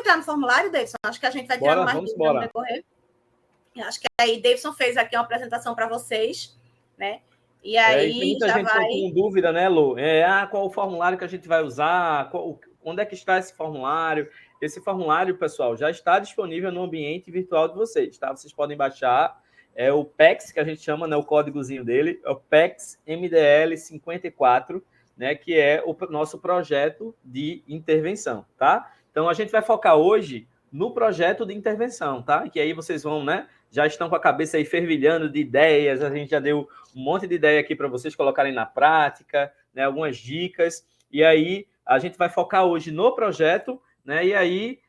entrar no formulário, Davidson? Acho que a gente vai tirar mais dúvidas no decorrer. Acho que aí Davidson fez aqui uma apresentação para vocês, né? E aí tem muita gente com dúvida, né, Lu? Qual o formulário que a gente vai usar? Onde é que está esse formulário? Esse formulário, pessoal, já está disponível no ambiente virtual de vocês, tá? Vocês podem baixar. É o PEX, que a gente chama, né, o códigozinho dele, é o PEX MDL 54, né, que é o nosso projeto de intervenção, tá? Então, a gente vai focar hoje no projeto de intervenção, tá? Que aí vocês vão, né, já estão com a cabeça aí fervilhando de ideias, a gente já deu um monte de ideia aqui para vocês colocarem na prática, né, algumas dicas, e aí a gente vai focar hoje no projeto, né, e aí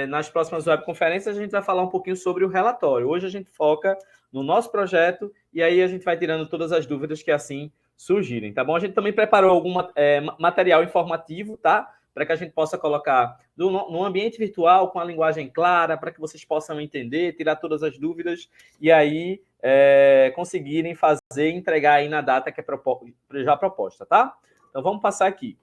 nas próximas webconferências a gente vai falar um pouquinho sobre o relatório. Hoje a gente foca no nosso projeto e aí a gente vai tirando todas as dúvidas que assim surgirem, tá bom? A gente também preparou algum material informativo, tá? Para que a gente possa colocar no ambiente virtual com a linguagem clara, para que vocês possam entender, tirar todas as dúvidas e aí conseguirem fazer, entregar aí na data que é já proposta, tá? Então vamos passar aqui.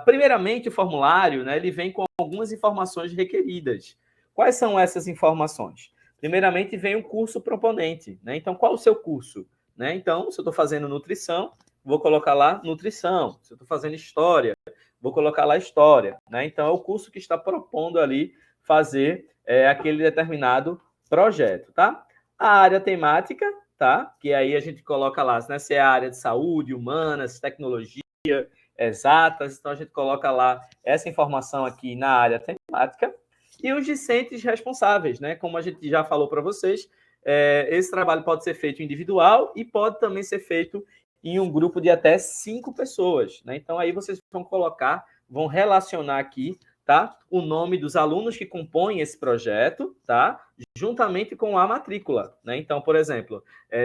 Primeiramente, o formulário, né, ele vem com algumas informações requeridas. Quais são essas informações? Primeiramente, vem o curso proponente, né? Então, qual o seu curso? Né? Então, se eu estou fazendo nutrição, vou colocar lá nutrição. Se eu estou fazendo história, vou colocar lá história. Né? Então, é o curso que está propondo ali fazer aquele determinado projeto, tá? A área temática, tá? Que aí a gente coloca lá, né? Se é a área de saúde, humanas, tecnologia, exatas, então a gente coloca lá essa informação aqui na área temática e os discentes responsáveis, né? Como a gente já falou para vocês, esse trabalho pode ser feito individual e pode também ser feito em um grupo de até 5 pessoas, né? Então aí vocês vão relacionar aqui, tá? O nome dos alunos que compõem esse projeto, tá? Juntamente com a matrícula, né? Então, por exemplo,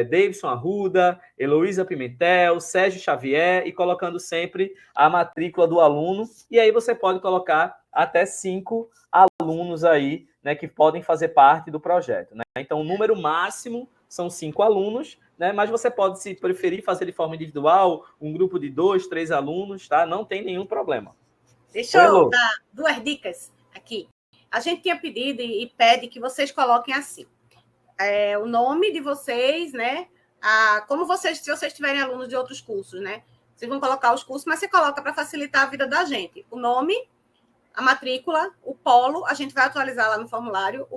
Davidson Arruda, Heloísa Pimentel, Sérgio Xavier, e colocando sempre a matrícula do aluno, e aí você pode colocar até 5 alunos aí, né, que podem fazer parte do projeto, né? Então, o número máximo são 5 alunos, né? Mas você pode, se preferir, fazer de forma individual, um grupo de 2, 3 alunos, tá? Não tem nenhum problema. Deixa eu dar 2 dicas aqui. A gente tinha pedido e pede que vocês coloquem assim, o nome de vocês, né? Como vocês, se vocês tiverem alunos de outros cursos, né? Vocês vão colocar os cursos, mas você coloca para facilitar a vida da gente. O nome, a matrícula, o polo, a gente vai atualizar lá no formulário,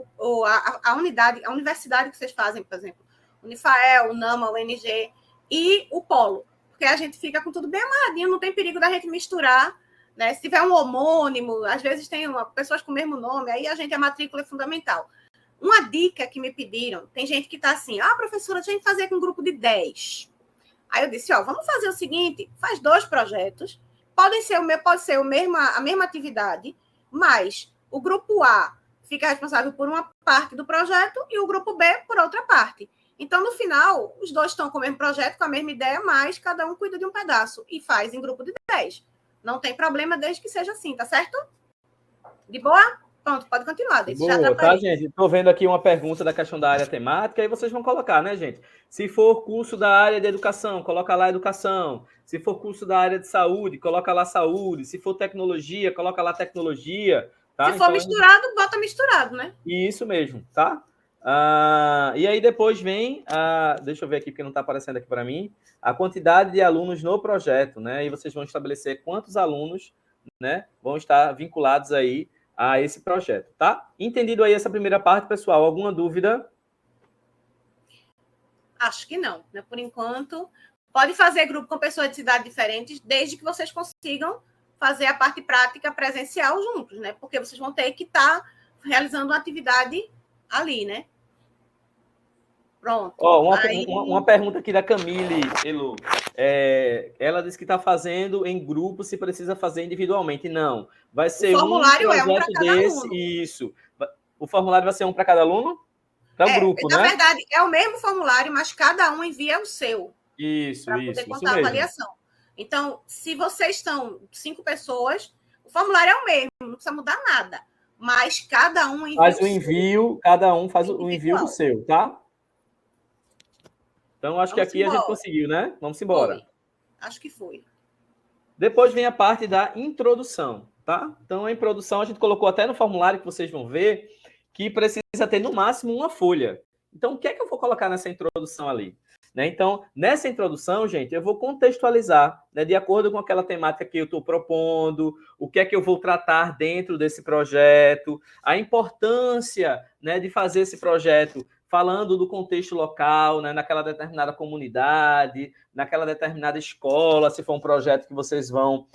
a unidade, a universidade que vocês fazem, por exemplo, Unifael, UNAMA, UNG, e o polo. Porque a gente fica com tudo bem amarradinho, não tem perigo da gente misturar, né? Se tiver um homônimo, às vezes tem pessoas com o mesmo nome, aí a matrícula é fundamental. Uma dica que me pediram, tem gente que está assim, professora, tinha que fazer com um grupo de 10. Aí eu disse, vamos fazer o seguinte, faz 2 projetos, pode ser a mesma atividade, mas o grupo A fica responsável por uma parte do projeto e o grupo B por outra parte. Então, no final, os 2 estão com o mesmo projeto, com a mesma ideia, mas cada um cuida de um pedaço e faz em grupo de 10. Não tem problema desde que seja assim, tá certo? De boa? Pronto, pode continuar. Boa, tá, gente? Estou vendo aqui uma pergunta da questão da área temática, aí vocês vão colocar, né, gente? Se for curso da área de educação, coloca lá educação. Se for curso da área de saúde, coloca lá saúde. Se for tecnologia, coloca lá tecnologia. Tá? Se for misturado, bota misturado, né? Isso mesmo, tá? E aí depois vem, deixa eu ver aqui, porque não está aparecendo aqui para mim, a quantidade de alunos no projeto, né? E vocês vão estabelecer quantos alunos, né, vão estar vinculados aí a esse projeto, tá? Entendido aí essa primeira parte, pessoal? Alguma dúvida? Acho que não, né? Por enquanto, pode fazer grupo com pessoas de cidades diferentes, desde que vocês consigam fazer a parte prática presencial juntos, né? Porque vocês vão ter que estar realizando uma atividade ali, né? Pronto. Uma pergunta aqui da Camille, Elu. Ela disse que está fazendo em grupo, se precisa fazer individualmente. Não. Vai ser o formulário um para cada aluno. Isso. O formulário vai ser um para cada aluno? Para o grupo, na né? Na verdade, é o mesmo formulário, mas cada um envia o seu. Para poder contar a avaliação. Então, se vocês estão 5 pessoas, o formulário é o mesmo, não precisa mudar nada. Mas cada um envia faz o envio, cada um faz o envio do seu, tá? Então, acho que aqui a gente conseguiu, né? Vamos embora. Foi. Acho que foi. Depois vem a parte da introdução, tá? Então, a introdução a gente colocou até no formulário que vocês vão ver que precisa ter no máximo uma folha. Então, o que é que eu vou colocar nessa introdução ali? Né? Então, nessa introdução, gente, eu vou contextualizar, né, de acordo com aquela temática que eu estou propondo, o que é que eu vou tratar dentro desse projeto, a importância, né, de fazer esse projeto falando do contexto local, né, naquela determinada comunidade, naquela determinada escola, se for um projeto que vocês vão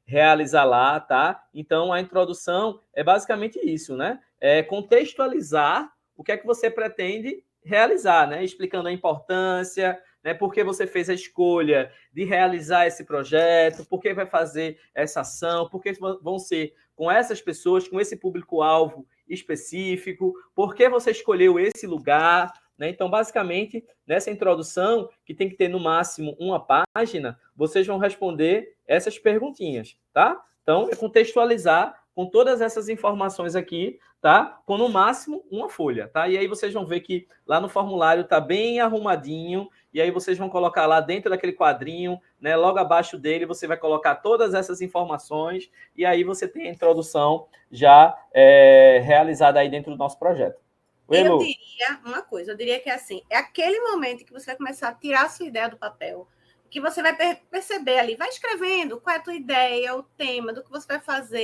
realizar lá, tá? Então, a introdução é basicamente isso, né? É contextualizar o que é que você pretende realizar, né? Explicando a importância, né? Por que você fez a escolha de realizar esse projeto, por que vai fazer essa ação, por que vão ser com essas pessoas, com esse público-alvo específico, por que você escolheu esse lugar, né? Então, basicamente, nessa introdução, que tem que ter no máximo uma página, vocês vão responder essas perguntinhas, tá? Então, é contextualizar com todas essas informações aqui, tá? Com no máximo uma folha, tá? E aí vocês vão ver que lá no formulário tá bem arrumadinho, e aí vocês vão colocar lá dentro daquele quadrinho, né? Logo abaixo dele você vai colocar todas essas informações, e aí você tem a introdução já realizada aí dentro do nosso projeto. Eu diria uma coisa, eu diria que assim, é aquele momento que você vai começar a tirar a sua ideia do papel, que você vai perceber ali, vai escrevendo qual é a tua ideia, o tema, do que você vai fazer,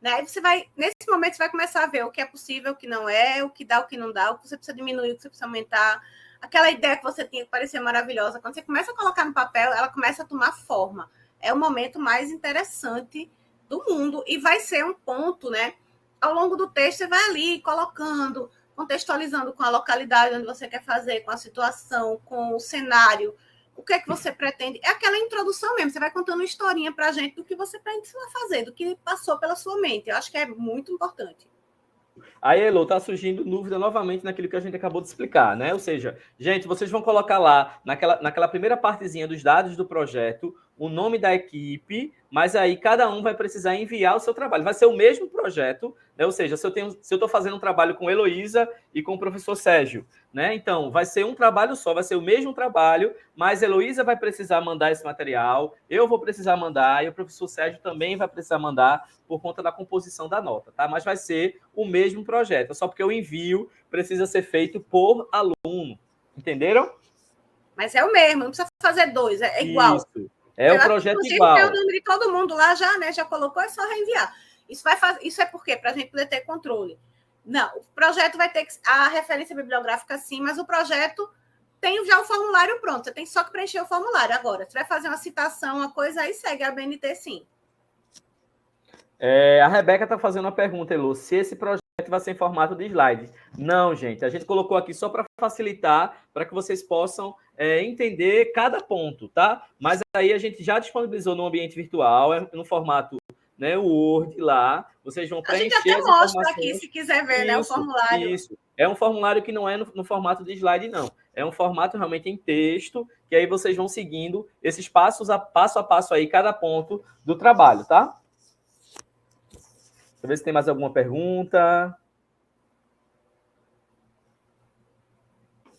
né? Você vai, nesse momento, você vai começar a ver o que é possível, o que não é, o que dá, o que não dá, o que você precisa diminuir, o que você precisa aumentar. Aquela ideia que você tinha que parecia maravilhosa, quando você começa a colocar no papel, ela começa a tomar forma. É o momento mais interessante do mundo e vai ser um ponto, né? Ao longo do texto, você vai ali colocando, contextualizando com a localidade onde você quer fazer, com a situação, com o cenário, o que é que você pretende. É aquela introdução mesmo, você vai contando uma historinha para a gente do que você pretende fazer, do que passou pela sua mente. Eu acho que é muito importante. Aí, Elo, está surgindo dúvida novamente naquilo que a gente acabou de explicar, né? Ou seja, gente, vocês vão colocar lá, naquela primeira partezinha dos dados do projeto, o nome da equipe, mas aí cada um vai precisar enviar o seu trabalho. Vai ser o mesmo projeto, né? Ou seja, se eu estou fazendo um trabalho com Heloísa e com o professor Sérgio, né? Então, vai ser um trabalho só, vai ser o mesmo trabalho, mas Heloísa vai precisar mandar esse material, eu vou precisar mandar, e o professor Sérgio também vai precisar mandar por conta da composição da nota, tá? Mas vai ser o mesmo projeto, só porque o envio precisa ser feito por aluno. Entenderam? Mas é o mesmo, não precisa fazer dois, é igual. Isso. É o projeto igual. Inclusive, tem o nome de todo mundo lá já, né? Já colocou, é só reenviar. Isso é por quê? Para a gente poder ter controle. Não, o projeto vai ter a referência bibliográfica sim, mas o projeto tem já o formulário pronto. Você tem só que preencher o formulário. Agora, você vai fazer uma citação, uma coisa, aí segue a BNT sim. A Rebeca está fazendo uma pergunta, Elo, se esse projeto vai ser em formato de slide. Não, gente, a gente colocou aqui só para facilitar, para que vocês possam entender cada ponto, tá? Mas aí a gente já disponibilizou no ambiente virtual, no formato, né, o Word lá, vocês vão preencher. A gente até mostra aqui, se quiser ver, isso, né, o formulário. Isso, é um formulário que não é no formato de slide, não. É um formato realmente em texto, que aí vocês vão seguindo esses passo a passo aí, cada ponto do trabalho, tá? Deixa eu ver se tem mais alguma pergunta.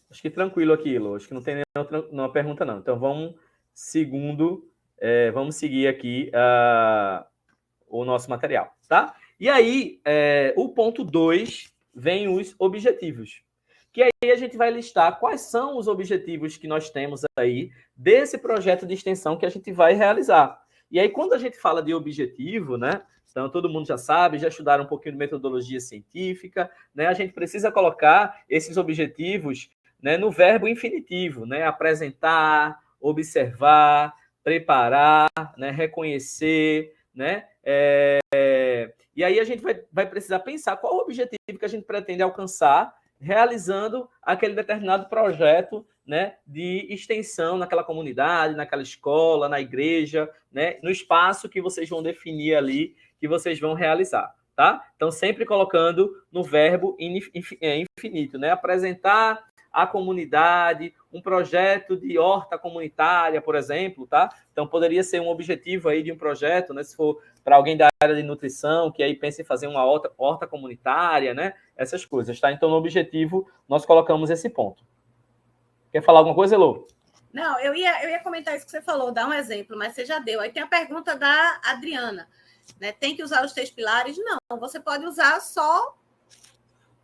Acho que tranquilo aqui, Lô. Acho que não tem nenhuma pergunta, não. Então, vamos seguir aqui o nosso material, tá? E aí, o ponto 2 vem os objetivos. Que aí a gente vai listar quais são os objetivos que nós temos aí desse projeto de extensão que a gente vai realizar. E aí, quando a gente fala de objetivo, né? Então, todo mundo já sabe, já estudaram um pouquinho de metodologia científica, né? A gente precisa colocar esses objetivos, né, no verbo infinitivo, né? Apresentar, observar, preparar, né? Reconhecer, né? E aí a gente vai precisar pensar qual o objetivo que a gente pretende alcançar realizando aquele determinado projeto, né, de extensão naquela comunidade, naquela escola, na igreja, né, no espaço que vocês vão definir ali, que vocês vão realizar, tá? Então, sempre colocando no verbo infinito, né? Apresentar à comunidade um projeto de horta comunitária, por exemplo, tá? Então, poderia ser um objetivo aí de um projeto, né? Se for para alguém da área de nutrição, que aí pensa em fazer uma horta comunitária, né? Essas coisas, tá? Então, no objetivo, nós colocamos esse ponto. Quer falar alguma coisa, Elô? Não, eu ia comentar isso que você falou, dar um exemplo, mas você já deu. Aí tem a pergunta da Adriana. né? Tem que usar os 3 pilares? Não, você pode usar só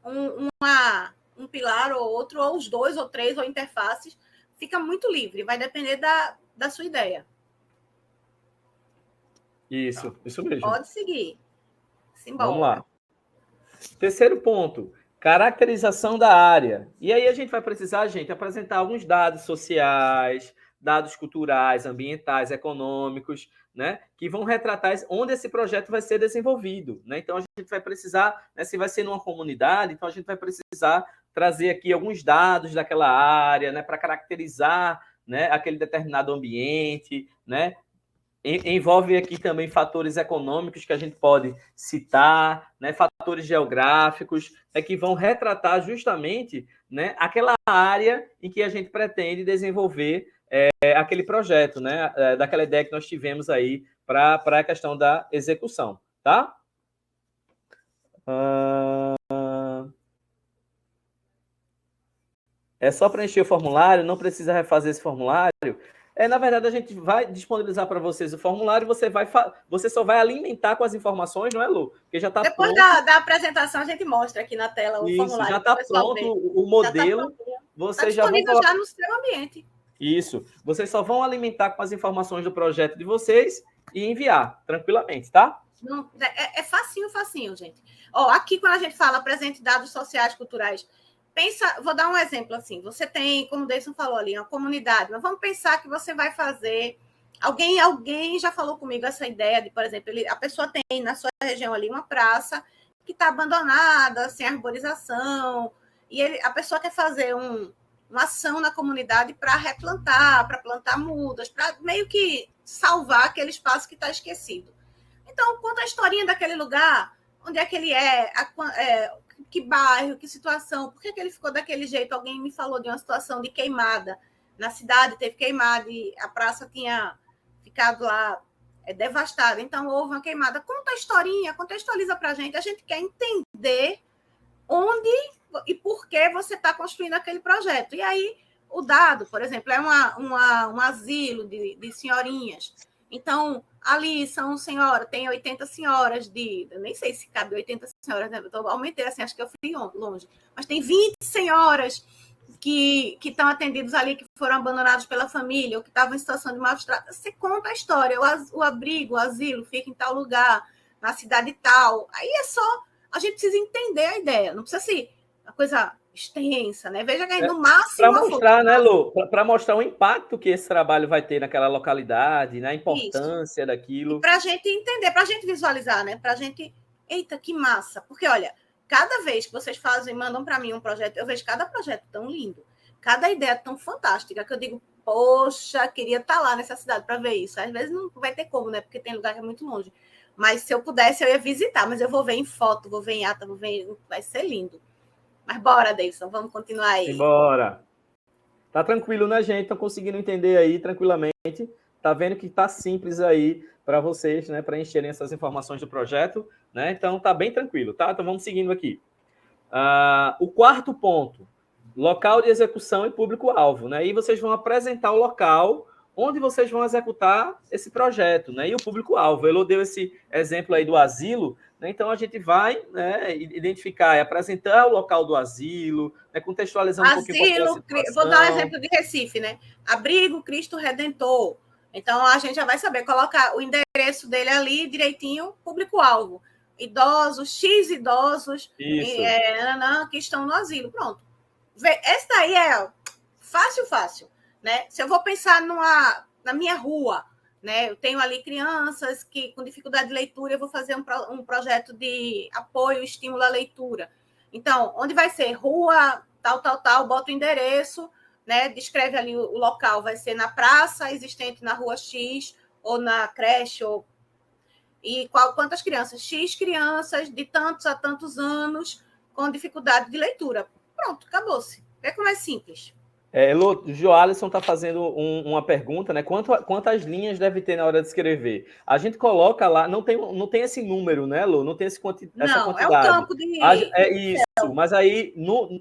um pilar ou outro, ou os 2 ou 3, ou interfaces. Fica muito livre, vai depender da sua ideia. Isso mesmo. Pode seguir. Simbora. Vamos lá. Terceiro ponto, caracterização da área. E aí a gente vai precisar, gente, apresentar alguns dados sociais, dados culturais, ambientais, econômicos, né, que vão retratar onde esse projeto vai ser desenvolvido, né? Então a gente vai precisar, né, se vai ser numa comunidade, então a gente vai precisar trazer aqui alguns dados daquela área, né, para caracterizar, né, aquele determinado ambiente, né? Envolve aqui também fatores econômicos que a gente pode citar, né, fatores geográficos, que vão retratar justamente, né, aquela área em que a gente pretende desenvolver aquele projeto, né, daquela ideia que nós tivemos aí para a questão da execução, tá? É só preencher o formulário, não precisa refazer esse formulário. Na verdade, a gente vai disponibilizar para vocês o formulário, você só vai alimentar com as informações, não é, Lu? Porque já está Depois da apresentação, a gente mostra aqui na tela o formulário. Já está pronto o modelo. Vocês já vão colocar no seu ambiente. Isso. Vocês só vão alimentar com as informações do projeto de vocês e enviar tranquilamente, tá? Não, é facinho, gente. Ó, aqui, quando a gente fala apresente dados sociais, culturais, pensa, vou dar um exemplo assim. Você tem, como o Deison falou ali, uma comunidade, mas vamos pensar que você vai fazer. Alguém já falou comigo essa ideia de, por exemplo, a pessoa tem na sua região ali uma praça que está abandonada, sem arborização, e a pessoa quer fazer uma ação na comunidade para replantar, para plantar mudas, para meio que salvar aquele espaço que está esquecido. Então, conta a historinha daquele lugar, onde é que ele que bairro, que situação, por que ele ficou daquele jeito? Alguém me falou de uma situação de queimada. Na cidade teve queimada e a praça tinha ficado lá devastada. Então, houve uma queimada. Conta a historinha, contextualiza para a gente. A gente quer entender onde e por que você está construindo aquele projeto. E aí, o dado, por exemplo, é um asilo de senhorinhas. Então, ali são senhoras, tem 80 senhoras eu nem sei se cabe 80 senhoras, né? Eu aumentei assim, acho que eu fui longe. Mas tem 20 senhoras que estão atendidas ali, que foram abandonadas pela família, ou que estavam em situação de maus-tratos. Você conta a história, o abrigo, o asilo fica em tal lugar, na cidade tal. Aí é só, a gente precisa entender a ideia, não precisa ser uma coisa extensa, né? Veja que no máximo... Para mostrar, né, Lu? Para mostrar o impacto que esse trabalho vai ter naquela localidade, né? A importância daquilo. Para a gente entender, para a gente visualizar, né? Para a gente... Eita, que massa! Porque, olha, cada vez que vocês mandam para mim um projeto, eu vejo cada projeto tão lindo, cada ideia tão fantástica, que eu digo, poxa, queria estar lá nessa cidade para ver isso. Às vezes não vai ter como, né? Porque tem lugar que é muito longe. Mas se eu pudesse, eu ia visitar. Mas eu vou ver em foto, vou ver em ata, vai ser lindo. Mas bora, Deison, vamos continuar aí. Bora. Tá tranquilo, né, gente? Estão conseguindo entender aí tranquilamente. Tá vendo que tá simples aí para vocês, né, preencherem essas informações do projeto, né? Então tá bem tranquilo, tá? Então vamos seguindo aqui. O quarto ponto, local de execução e público-alvo, né? Aí vocês vão apresentar o local onde vocês vão executar esse projeto, né? E o público-alvo. Eu dei esse exemplo aí do asilo, né? Então a gente vai, né, identificar e apresentar o local do asilo, né, contextualizando um pouquinho. Vou dar um exemplo de Recife, né? Abrigo Cristo Redentor. Então a gente já vai saber colocar o endereço dele ali direitinho, público-alvo. Idosos, X idosos que estão no asilo. Pronto. Essa daí é fácil. Né? Se eu vou pensar na minha rua, né? Eu tenho ali crianças com dificuldade de leitura, eu vou fazer um projeto de apoio, estímulo à leitura. Então, onde vai ser? Rua, tal, bota o endereço, né? Descreve ali o local, vai ser na praça existente na rua X, ou na creche, e quantas crianças? X crianças de tantos a tantos anos com dificuldade de leitura. Pronto, acabou-se. Vê como é simples. O Joalisson está fazendo uma pergunta, né? Quantas linhas deve ter na hora de escrever? A gente coloca lá, não tem esse número, né, Lu? Não tem essa quantidade. Não, é um campo de... É isso, mas aí,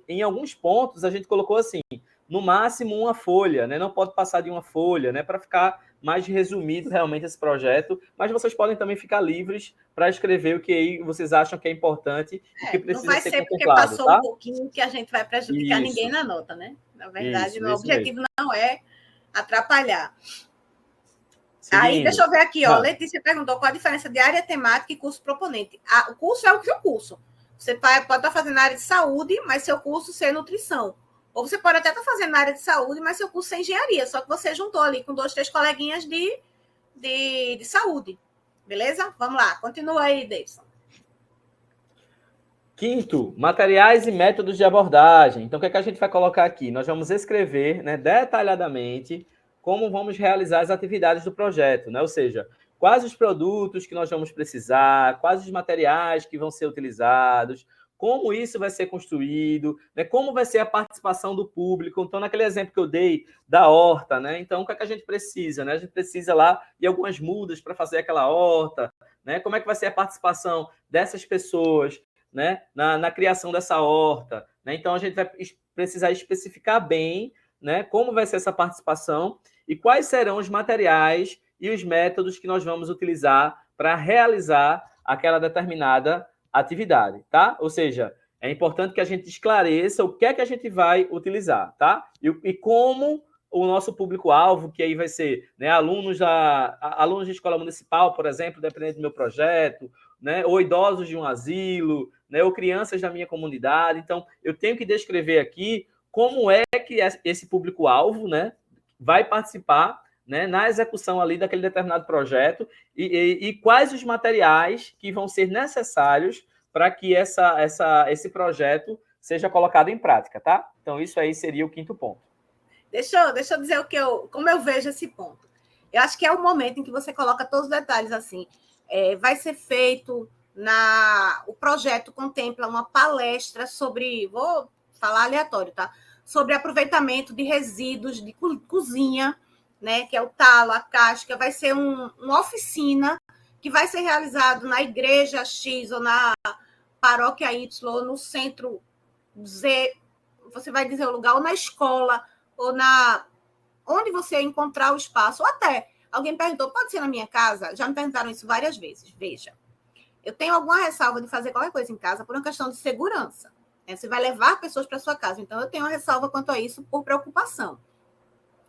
em alguns pontos, a gente colocou assim, no máximo uma folha, né? Não pode passar de uma folha, né? Para ficar mais resumido realmente esse projeto, mas vocês podem também ficar livres para escrever o que aí vocês acham que é importante e que Não precisa vai ser ser porque contemplado, passou um tá? pouquinho que a gente vai prejudicar ninguém Isso, na nota, né? Na verdade, o isso objetivo mesmo. não é atrapalhar. Aí, Seguindo. deixa eu ver aqui, ó. Letícia perguntou qual a diferença de área temática e curso proponente. O curso é o seu curso. Você pode estar fazendo na área de saúde, mas seu curso ser nutrição. Ou você pode até estar fazendo na área de saúde, mas seu curso é engenharia. Só que você juntou ali com 2, 3 coleguinhas de saúde. Beleza? Vamos lá. Continua aí, Davidson. Quinto, materiais e métodos de abordagem. Então, o que é que a gente vai colocar aqui? Nós vamos escrever, né, detalhadamente como vamos realizar as atividades do projeto, né? Ou seja, quais os produtos que nós vamos precisar, quais os materiais que vão ser utilizados, como isso vai ser construído, né? Como vai ser a participação do público. Então, naquele exemplo que eu dei da horta, né? Então, o que é que a gente precisa, né? A gente precisa lá de algumas mudas para fazer aquela horta, né? Como é que vai ser a participação dessas pessoas, né, na criação dessa horta, né? Então a gente vai precisar especificar bem, né, como vai ser essa participação e quais serão os materiais e os métodos que nós vamos utilizar para realizar aquela determinada atividade, tá? Ou seja, é importante que a gente esclareça o que é que a gente vai utilizar, tá? E como o nosso público-alvo, que aí vai ser, né, alunos de escola municipal, por exemplo, dependendo do meu projeto, né, ou idosos de um asilo, né, ou crianças da minha comunidade. Então, eu tenho que descrever aqui como é que esse público-alvo, né, vai participar, né, na execução ali daquele determinado projeto e quais os materiais que vão ser necessários para que esse projeto seja colocado em prática, tá? Então, isso aí seria o quinto ponto. Deixa eu dizer como eu vejo esse ponto. Eu acho que é o momento em que você coloca todos os detalhes assim. Vai ser feito o projeto contempla uma palestra sobre, vou falar aleatório, tá? Sobre aproveitamento de resíduos de cozinha, né? Que é o talo, a casca. Vai ser uma oficina que vai ser realizado na igreja X ou na paróquia Y ou no centro Z. Você vai dizer o lugar, ou na escola, ou onde você encontrar o espaço, ou até alguém perguntou, pode ser na minha casa? Já me perguntaram isso várias vezes. Veja, eu tenho alguma ressalva de fazer qualquer coisa em casa por uma questão de segurança. Você vai levar pessoas para sua casa, então eu tenho uma ressalva quanto a isso por preocupação.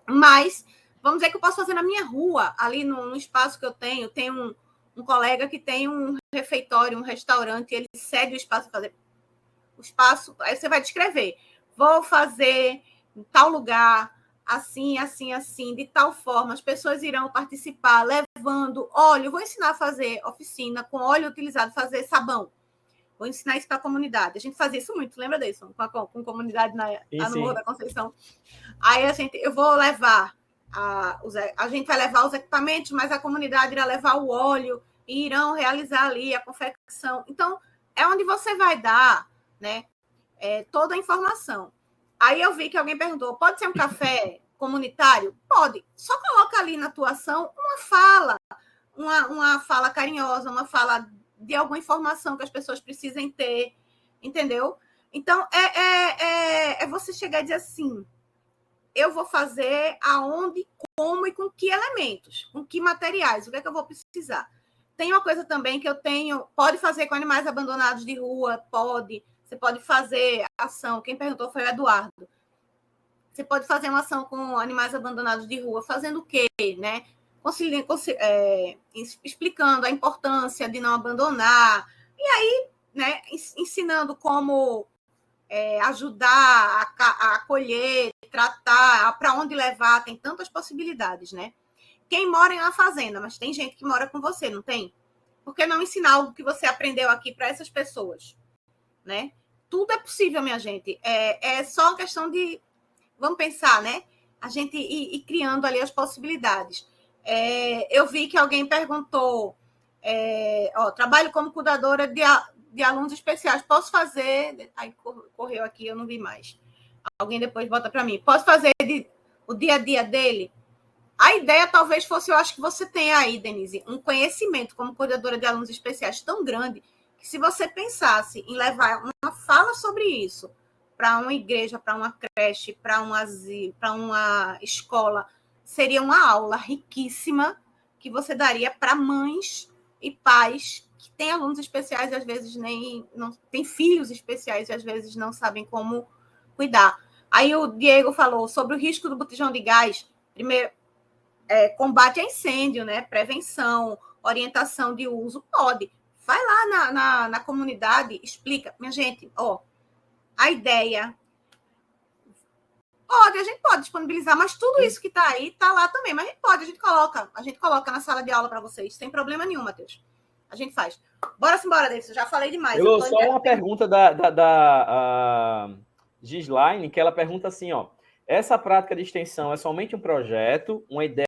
Mas, vamos dizer que eu posso fazer na minha rua, ali no espaço que eu tenho. Tenho um colega que tem um refeitório, um restaurante, ele cede o espaço para fazer o espaço, aí você vai descrever. Vou fazer em tal lugar, assim, assim, assim, de tal forma, as pessoas irão participar, levando óleo. Vou ensinar a fazer oficina com óleo utilizado, fazer sabão. Vou ensinar isso para a comunidade. A gente fazia isso muito, lembra disso? Com a comunidade lá no Morro da Conceição. Aí eu vou levar, a gente vai levar os equipamentos, mas a comunidade irá levar o óleo e irão realizar ali a confecção. Então, é onde você vai dar, né, toda a informação. Aí eu vi que alguém perguntou, pode ser um café comunitário? Pode. Só coloca ali na tua ação uma fala carinhosa, uma fala de alguma informação que as pessoas precisem ter, entendeu? Então, é você chegar e dizer assim, eu vou fazer aonde, como e com que elementos, com que materiais, o que é que eu vou precisar. Tem uma coisa também que eu tenho, pode fazer com animais abandonados de rua, pode. Você pode fazer ação, quem perguntou foi o Eduardo. Você pode fazer uma ação com animais abandonados de rua, fazendo o quê, né? Explicando a importância de não abandonar, e aí, né, ensinando como ajudar a acolher, tratar, para onde levar, tem tantas possibilidades, né? Quem mora em uma fazenda, mas tem gente que mora com você, não tem? Por que não ensinar algo que você aprendeu aqui para essas pessoas, né? Tudo é possível, minha gente. É só uma questão de, vamos pensar, né? A gente ir criando ali as possibilidades. Eu vi que alguém perguntou, trabalho como cuidadora de alunos especiais. Posso fazer... Aí correu aqui, eu não vi mais. Alguém depois bota para mim. Posso fazer o dia a dia dele? A ideia talvez fosse, eu acho que você tem aí, Denise, um conhecimento como cuidadora de alunos especiais tão grande que se você pensasse em levar uma fala sobre isso para uma igreja, para uma creche, para um asilo, para uma escola, seria uma aula riquíssima que você daria para mães e pais que têm alunos especiais e às vezes nem não têm filhos especiais e às vezes não sabem como cuidar. Aí o Diego falou sobre o risco do botijão de gás. Primeiro, combate a incêndio, né? Prevenção, orientação de uso, pode. Vai lá na comunidade, explica. Minha gente, a ideia... a gente pode disponibilizar, mas tudo isso que está aí está lá também. Mas a gente coloca na sala de aula para vocês, sem problema nenhum, Matheus. A gente faz. Bora Davis, eu já falei demais. Só uma pergunta da Gislaine, que ela pergunta assim, essa prática de extensão é somente um projeto, uma ideia